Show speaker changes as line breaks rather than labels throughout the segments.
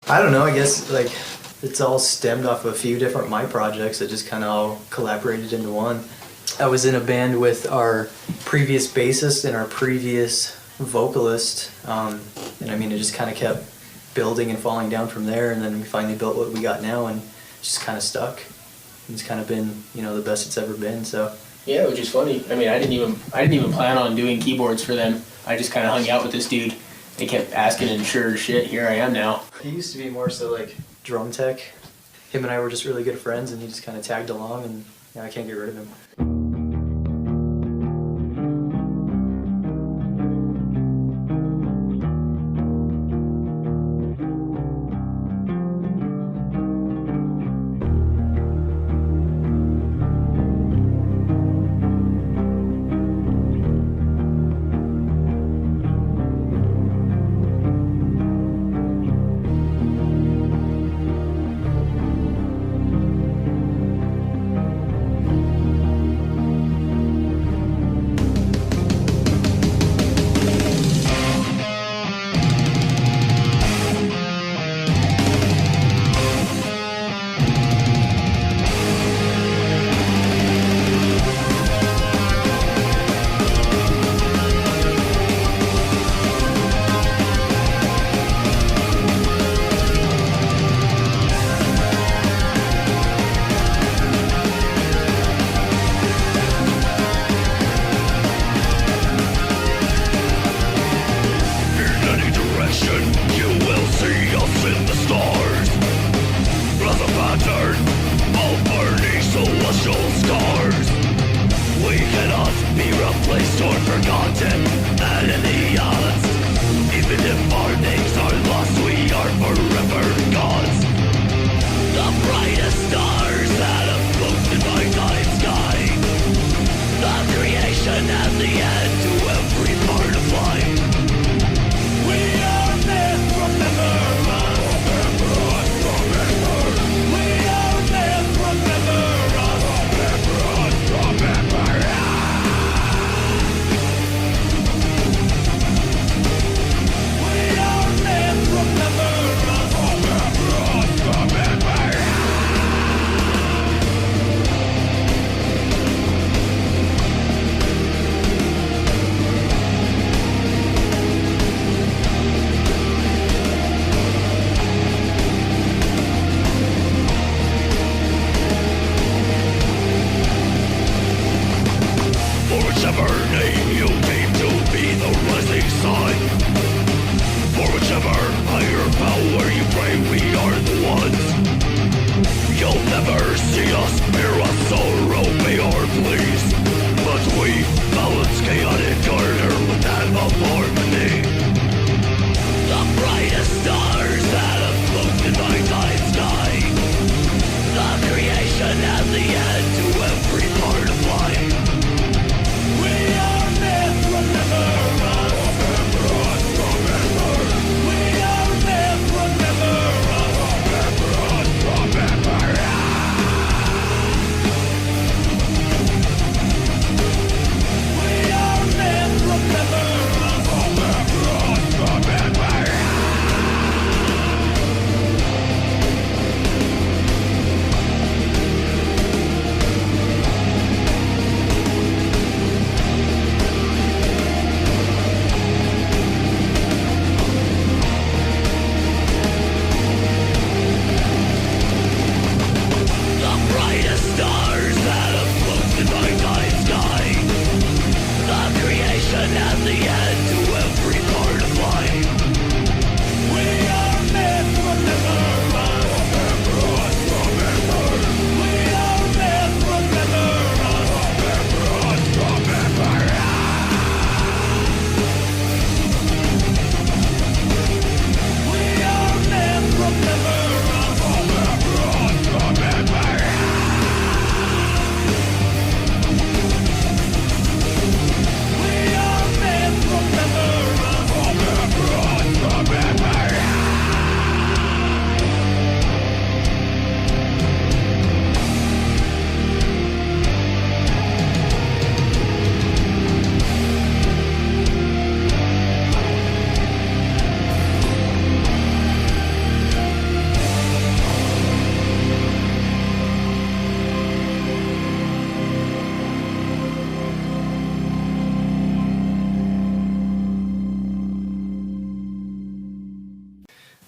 I don't know, I guess like it's all stemmed off of a few different my projects that just kind of all collaborated into one. I was in a band with our previous bassist and our previous vocalist, and I mean it just kind of kept building and falling down from there, and then we finally built what we got now, and just kind of stuck. It's kind of been, you know, the best it's ever been. So
yeah, which is funny. I mean, I didn't even plan on doing keyboards for them. I just kind of hung out with this dude. They kept asking, and sure as shit, here I am now.
he used to be more so like drum tech. Him and I were just really good friends, and he just kind of tagged along, and yeah, I can't get rid of him.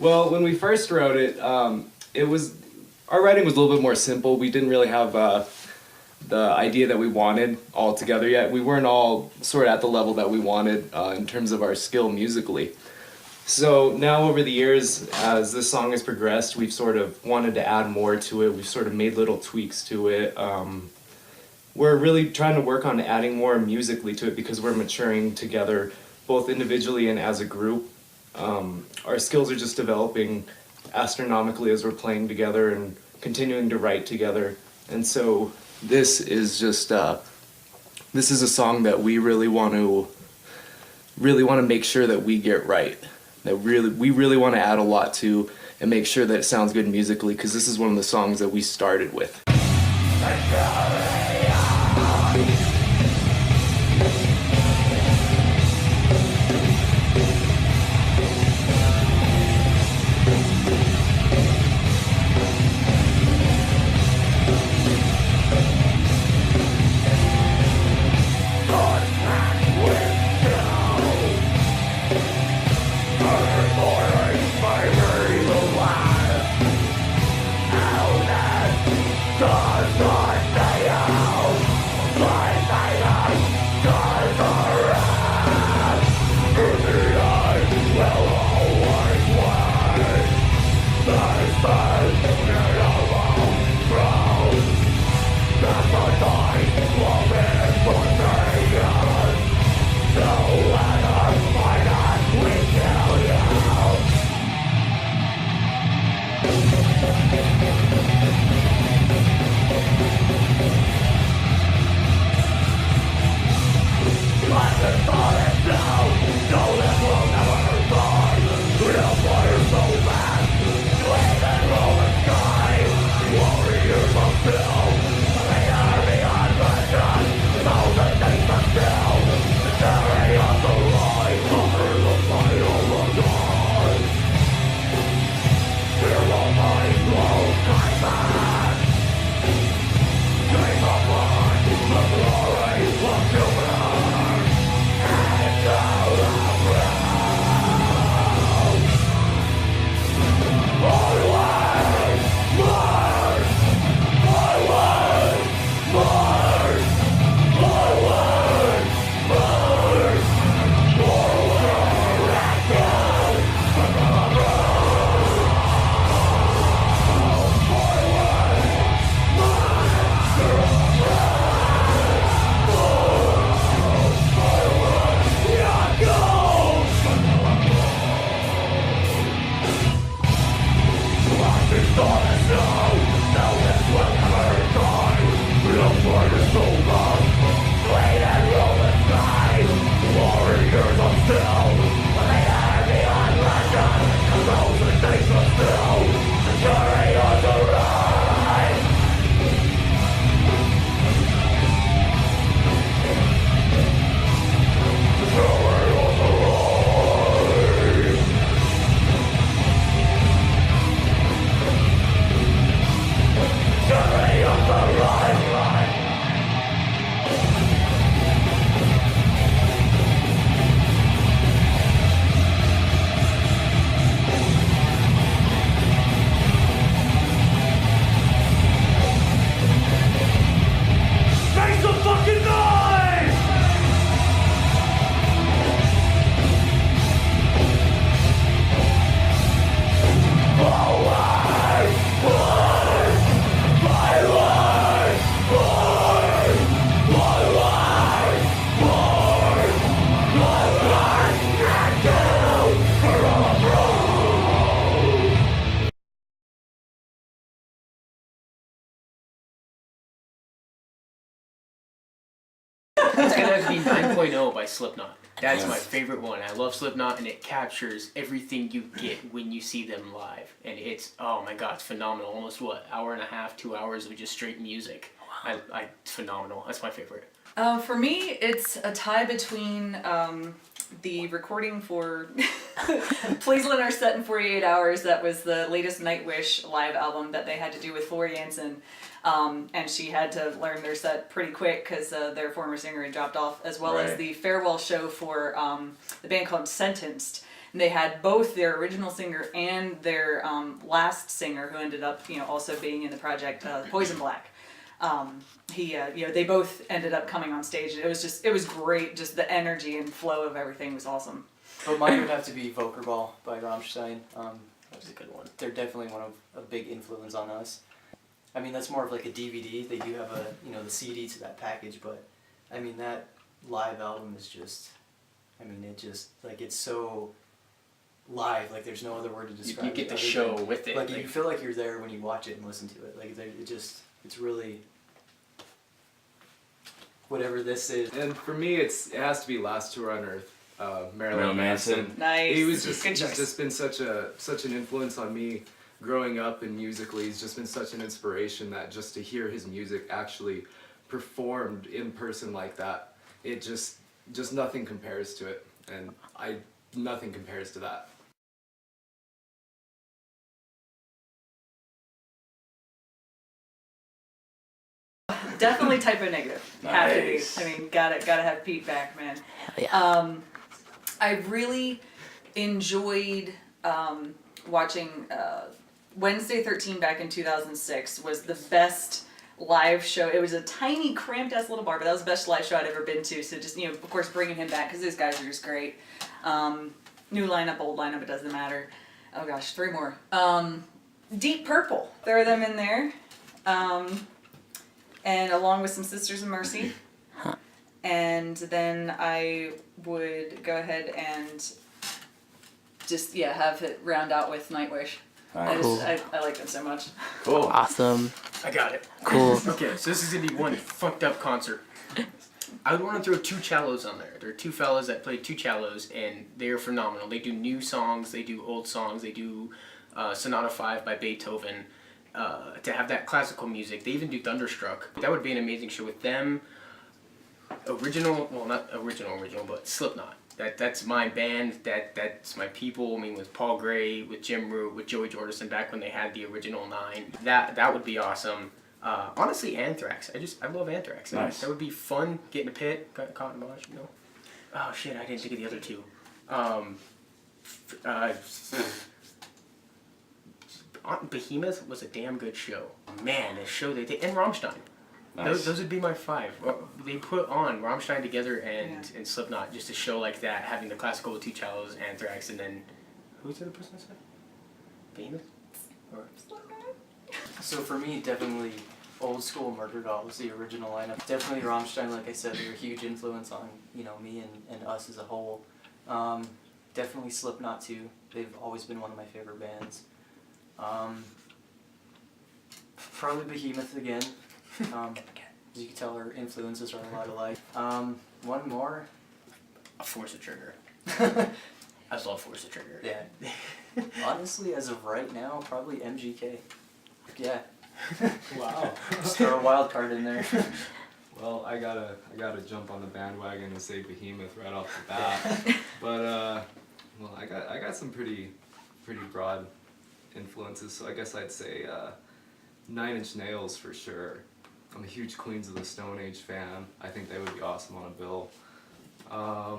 Well, when we first wrote it, our writing was a little bit more simple. We didn't really have the idea that we wanted all together yet. We weren't all sort of at the level that we wanted in terms of our skill musically. So now over the years, as this song has progressed, we've sort of wanted to add more to it. We've sort of made little tweaks to it. We're really trying to work on adding more musically to it because we're maturing together, both individually and as a group. Our skills are just developing astronomically as we're playing together and continuing to write together. And so this is just this is a song that we really want to make sure that we get right. That we really want to add a lot to and make sure that it sounds good musically, because this is one of the songs that we started with.
It's gonna have to be 9.0 by Slipknot. That's my favorite one. I love Slipknot, and it captures everything you get when you see them live. And it's, oh my god, it's phenomenal. Almost, what, hour and a half, 2 hours of just straight music. It's phenomenal. That's my favorite.
For me, it's a tie between the recording for Please Let Our Set in 48 Hours. That was the latest Nightwish live album that they had to do with Floor Jansen. And she had to learn their set pretty quick because their former singer had dropped off, as well as the farewell show for the band called Sentenced. And they had both their original singer and their last singer, who ended up, also being in the project, Poison Black. They both ended up coming on stage. And it was great. Just the energy and flow of everything was awesome.
But mine would have to be Vokerball by Rammstein.
That's a good one.
They're definitely a big influence on us. I mean, that's more of like a DVD. They do have the CD to that package, but I mean, that live album is just, it's so live. Like, there's no other word to describe it.
You get the show with it.
Like, you feel like you're there when you watch it and listen to it. Like, it's really, whatever this is.
And for me, it has to be Last Tour on Earth, Marilyn Manson.
Nice.
He was he's
Good choice.
just been such an influence on me growing up, and musically he's just been such an inspiration that just to hear his music actually performed in person like that, it just nothing compares to it, and nothing compares to that.
Definitely typo negative. Have to be.
Nice.
I mean, gotta have Pete back, man.
Hell yeah.
I really enjoyed watching Wednesday 13 back in 2006 was the best live show. It was a tiny, cramped ass little bar, but that was the best live show I'd ever been to. So just, of course, bringing him back because these guys are just great. New lineup, old lineup, it doesn't matter. Oh gosh, 3 more. Deep Purple, throw them in there. And along with some Sisters of Mercy. And then I would go ahead and just, have it round out with Nightwish.
Cool.
I like them so much.
Cool.
Awesome.
I got it.
Cool.
Okay, so this is gonna be one fucked up concert. I would want to throw 2 cellos on there. There are 2 fellas that play 2 cellos, and they are phenomenal. They do new songs, they do old songs, they do Sonata 5 by Beethoven. To have that classical music, they even do Thunderstruck. That would be an amazing show with them. Not original, but Slipknot. That's my band. That's my people. I mean, with Paul Gray, with Jim Root, with Joey Jordison back when they had the original 9. That would be awesome. Honestly, Anthrax. I love Anthrax.
Nice.
That would be fun. Get in a pit, got caught in a mosh, Oh shit! I didn't think of the other 2. Behemoth was a damn good show. Man, this show they did, and Rammstein.
Nice.
Those would be my 5. They put on Rammstein together and Slipknot just to show like that, having the classical with 2 cellos, Anthrax, and then who's the other person I said? Behemoth? Or
So for me, definitely old school Murder Dolls, the original lineup. Definitely Rammstein, like I said, they're a huge influence on me and us as a whole. Definitely Slipknot too. They've always been one of my favorite bands. Probably Behemoth again. As you can tell, our influences are a lot alike. One more.
Force the Trigger. I just love Force the Trigger.
Yeah. Honestly, as of right now, probably MGK. Yeah.
Wow.
Just throw a wild card in there.
Well, I gotta jump on the bandwagon and say Behemoth right off the bat. But I got some pretty broad influences. So I guess I'd say 9 Inch Nails for sure. I'm a huge Queens of the Stone Age fan. I think they would be awesome on a bill. I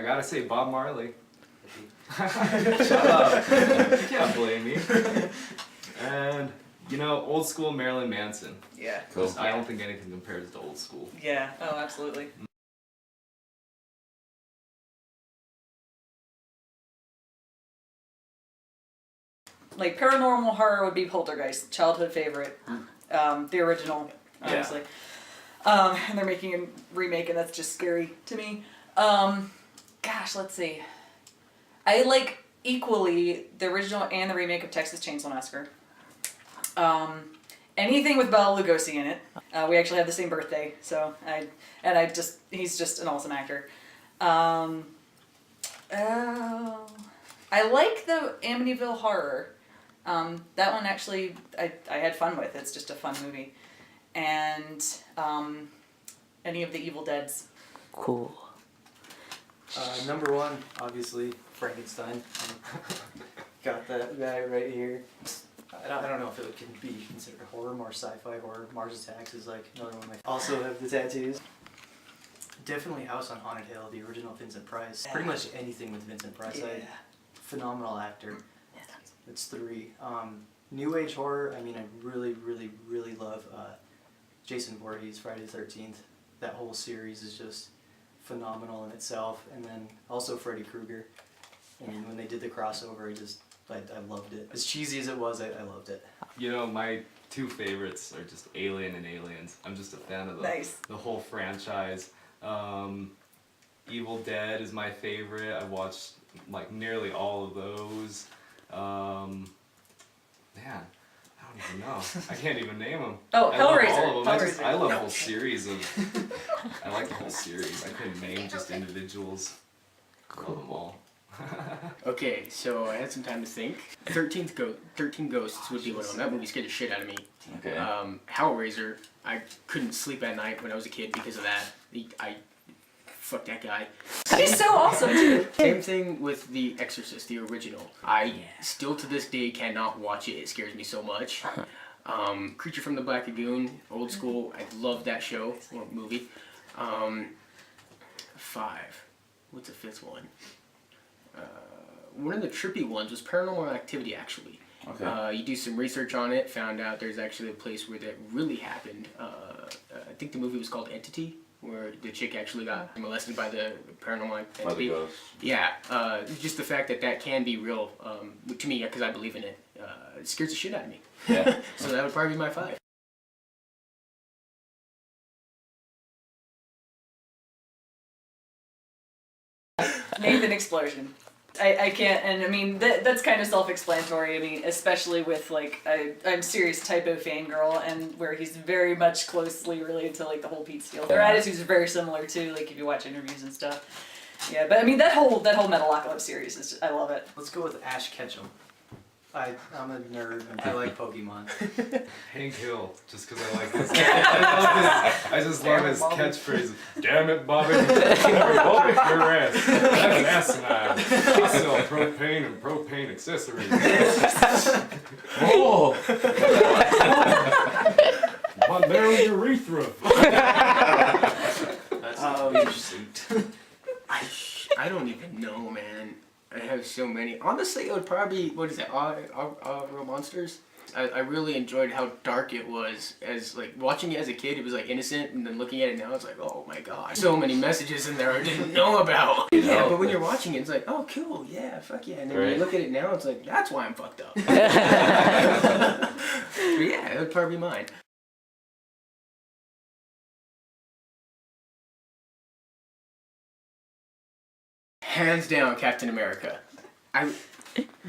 gotta say Bob Marley. Shut up. You can't blame me. And, old school Marilyn Manson.
Yeah.
Cool.
I don't think anything compares to old school.
Yeah. Oh, absolutely. Like paranormal horror would be Poltergeist, childhood favorite, the original, honestly. And they're making a remake, and that's just scary to me. Gosh, let's see. I like equally the original and the remake of Texas Chainsaw Massacre. Anything with Bela Lugosi in it. We actually have the same birthday, so he's just an awesome actor. I like the Amityville Horror. That one actually I had fun with. It's just a fun movie. And any of the Evil Deads.
Cool.
Number 1, obviously, Frankenstein. Got that guy right here. I don't know if it can be considered horror, more sci-fi horror. Mars Attacks is like another one of my... Also have the tattoos. Definitely House on Haunted Hill, the original Vincent Price. Pretty much anything with Vincent Price. Phenomenal actor. That's 3. New Age horror, I mean, I really, really, really love Jason Voorhees, Friday the 13th. That whole series is just phenomenal in itself. And then also Freddy Krueger. And when they did the crossover, I loved it. As cheesy as it was, I loved it.
You know, my 2 favorites are just Alien and Aliens. I'm just a fan of the whole franchise. Evil Dead is my favorite. I watched like nearly all of those. Man, I don't even know. I can't even name them.
Oh,
I love
Hellraiser.
all of them.
Hellraiser.
I love the whole series of. I like the whole series. I couldn't name just individuals. I love them all.
Okay, so I had some time to think. 13 Ghosts would be one of them. That movie scared the shit out of me.
Okay.
Hellraiser, I couldn't sleep at night when I was a kid because of that. Fuck that guy.
He's so awesome too.
Same thing with The Exorcist, the original. I still to this day cannot watch it. It scares me so much. Creature from the Black Lagoon, old school. I love that show or movie. 5. What's the 5th one? One of the trippy ones was Paranormal Activity, actually.
Okay.
You do some research on it, found out there's actually a place where that really happened. I think the movie was called Entity, where the chick actually got molested by the paranormal entity.
By the ghost.
Yeah, just the fact that that can be real, to me, because I believe in it, it scares the shit out of me.
Yeah.
So that would probably be my 5.
Nathan Explosion. I can't, and I mean, that's kind of self-explanatory. I mean, especially with, like, I'm serious typo fangirl, and where he's very much closely related to, like, the whole Pete Steele. Their attitudes are very similar, too, like, if you watch interviews and stuff. Yeah, but I mean, that whole Metalocalypse series, is just, I love it.
Let's go with Ash Ketchum. I'm a nerd and I like Pokemon.
Hank Hill, just because I like this. I just love his catchphrase. Damn it, Bobby! Bobby, your ass. That's an asinine. I sell propane and propane accessories. Oh! Pondero urethra.
That's interesting.
I don't even know, man. I have so many. Honestly, it would probably be, what is it, Real Monsters? I really enjoyed how dark it was. As like watching it as a kid, it was like innocent, and then looking at it now, it's like, oh my god, so many messages in there I didn't know about. Yeah, but when you're watching it, it's like, oh cool, yeah, fuck yeah. And then when you look at it now, it's like, that's why I'm fucked up. But yeah, it would probably be mine. Hands down, Captain America.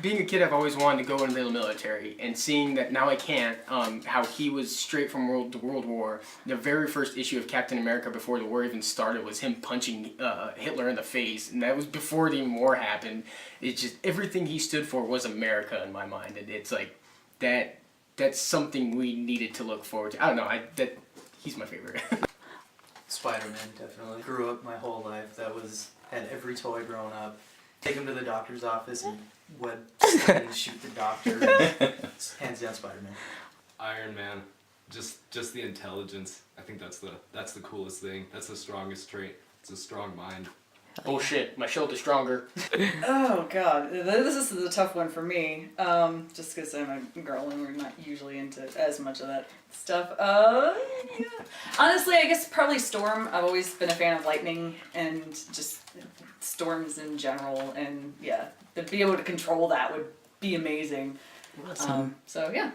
Being a kid, I've always wanted to go into the military, and seeing that now I can't, how he was straight from World War. The very first issue of Captain America before the war even started was him punching Hitler in the face, and that was before the war happened. It's just, everything he stood for was America in my mind, and it's like, that's something we needed to look forward to. I don't know, he's my favorite.
Spider-Man, definitely. Grew up my whole life. Had every toy growing up. Take him to the doctor's office and and shoot the doctor. Hands down, Spider-Man.
Iron Man, just the intelligence. I think that's the coolest thing. That's the strongest trait. It's a strong mind.
Bullshit, my shoulder's stronger.
Oh god, this is a tough one for me. Just because I'm a girl and we're not usually into as much of that stuff. Yeah. Honestly, I guess probably Storm. I've always been a fan of lightning and just storms in general, and yeah, to be able to control that would be amazing.
Awesome.
So yeah.